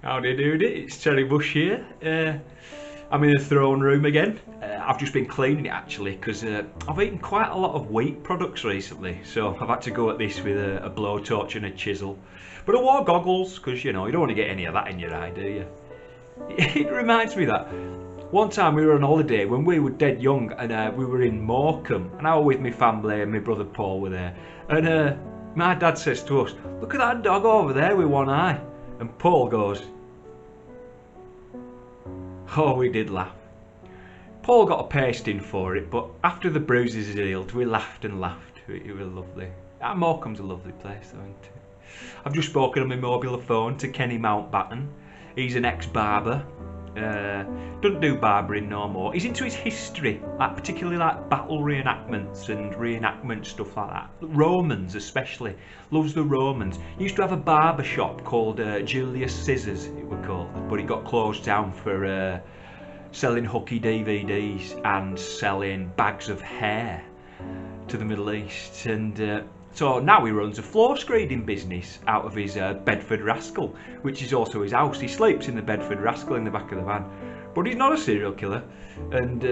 Howdy doody, it's Terry Bush here. I'm in the throne room again. I've just been cleaning it actually because I've eaten quite a lot of wheat products recently, so I've had to go at this with a blowtorch and a chisel. But I wore goggles because you don't want to get any of that in your eye, do you? It reminds me that one time we were on holiday when we were dead young and we were in Morecambe and I was with my family and my brother Paul were there. And my dad says to us, "Look at that dog over there with one eye." And Paul goes, oh, we did laugh. Paul got a pasting for it, but after the bruises had healed, we laughed and laughed. It was lovely. Morecambe's a lovely place, though, isn't it? I've just spoken on my mobile phone to Kenny Mountbatten. He's an ex-barber. Doesn't do barbering no more. He's into his history, particularly like battle reenactments and reenactment stuff like that. Romans especially. Loves the Romans. He used to have a barber shop called Julius Scissors, it was called, but it got closed down for selling hooky DVDs and selling bags of hair to the Middle East. And so now he runs a floor screeding business out of his Bedford Rascal, which is also his house. He sleeps in the Bedford Rascal in the back of the van. But he's not a serial killer. And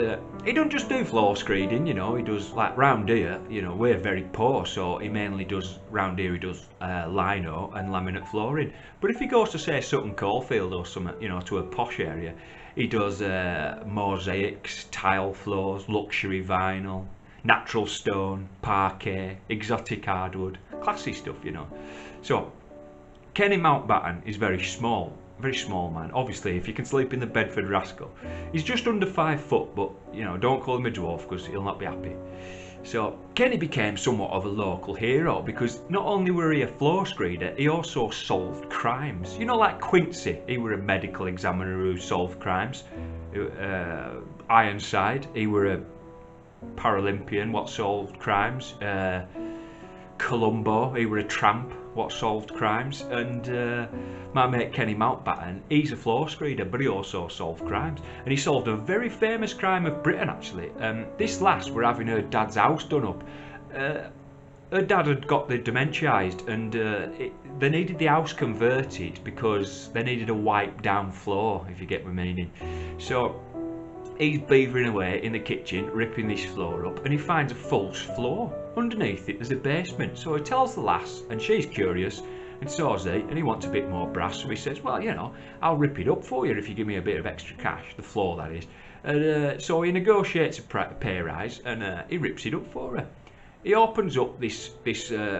he don't just do floor screeding, he does like round here, we're very poor, so he mainly does round here, he does lino and laminate flooring. But if he goes to say Sutton Coldfield or something, to a posh area, he does mosaics, tile floors, luxury vinyl, natural stone, parquet, exotic hardwood, classy stuff, So, Kenny Mountbatten is very small man. Obviously, if you can sleep in the Bedford Rascal. He's just under 5 foot, but, don't call him a dwarf because he'll not be happy. So, Kenny became somewhat of a local hero because not only were he a floor screeder, he also solved crimes. Like Quincy, he were a medical examiner who solved crimes. Ironside, he were a Paralympian what solved crimes. Columbo, he were a tramp what solved crimes. And my mate Kenny Mountbatten, he's a floor screeder, but he also solved crimes. And he solved a very famous crime of Britain actually. This lass were having her dad's house done up. Her dad had got the dementiaised and they needed the house converted because they needed a wipe down floor, if you get my meaning. So he's beavering away in the kitchen, ripping this floor up, and he finds a false floor. Underneath it there's a basement, so he tells the lass, and she's curious, and so's he, and he wants a bit more brass, so he says, well, I'll rip it up for you if you give me a bit of extra cash, the floor that is. And so he negotiates a pay rise, and he rips it up for her. He opens up this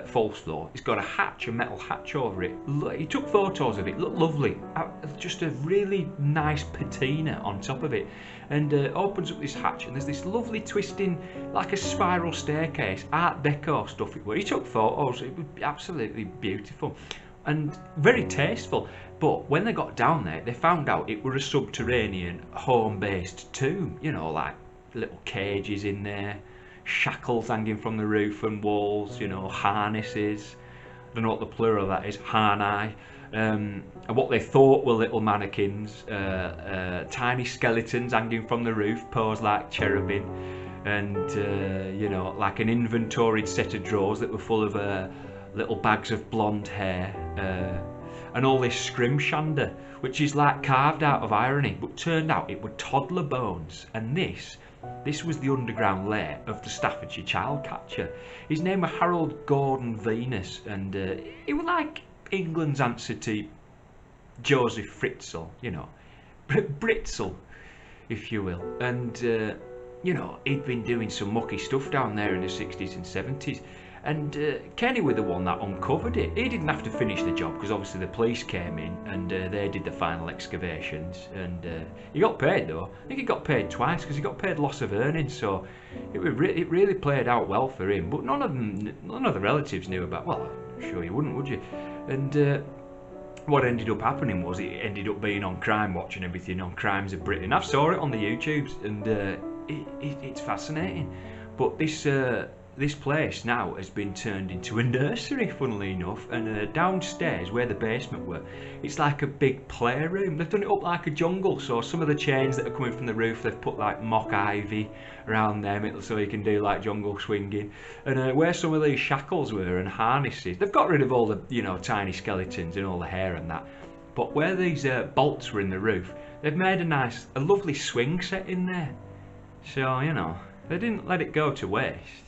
false floor. It's got a metal hatch over it. He took photos of it. Looked lovely. Just a really nice patina on top of it. And opens up this hatch, and there's this lovely twisting, like a spiral staircase, Art Deco stuff. He took photos. It was absolutely beautiful and very tasteful. But when they got down there, they found out it was a subterranean, home-based tomb. Like little cages in there. Shackles hanging from the roof and walls, harnesses. I don't know what the plural of that is, harnai. And what they thought were little mannequins, tiny skeletons hanging from the roof, posed like cherubim, and like an inventoried set of drawers that were full of little bags of blonde hair, and all this scrimshander, which is like carved out of irony, but turned out it were toddler bones, and this was the underground lair of the Staffordshire child catcher. His name was Harold Gordon Venus, and he was like England's answer to Joseph Fritzl, Britzel, if you will. And he'd been doing some mucky stuff down there in the 60s and 70s. And Kenny was the one that uncovered it. He didn't have to finish the job because obviously the police came in and they did the final excavations. And he got paid though. I think he got paid twice because he got paid loss of earnings. So it really played out well for him. But none of the relatives knew about. Well, I'm sure you wouldn't, would you? And what ended up happening was it ended up being on Crime Watch and everything, on Crimes of Britain. I saw it on the YouTubes and it's fascinating. But this place now has been turned into a nursery, funnily enough, and downstairs where the basement were, it's like a big playroom. They've done it up like a jungle, so some of the chains that are coming from the roof, they've put like mock ivy around them so you can do like jungle swinging. And where some of these shackles were and harnesses, they've got rid of all the tiny skeletons and all the hair and that. but where these bolts were in the roof, they've made a lovely swing set in there. So, you know, they didn't let it go to waste.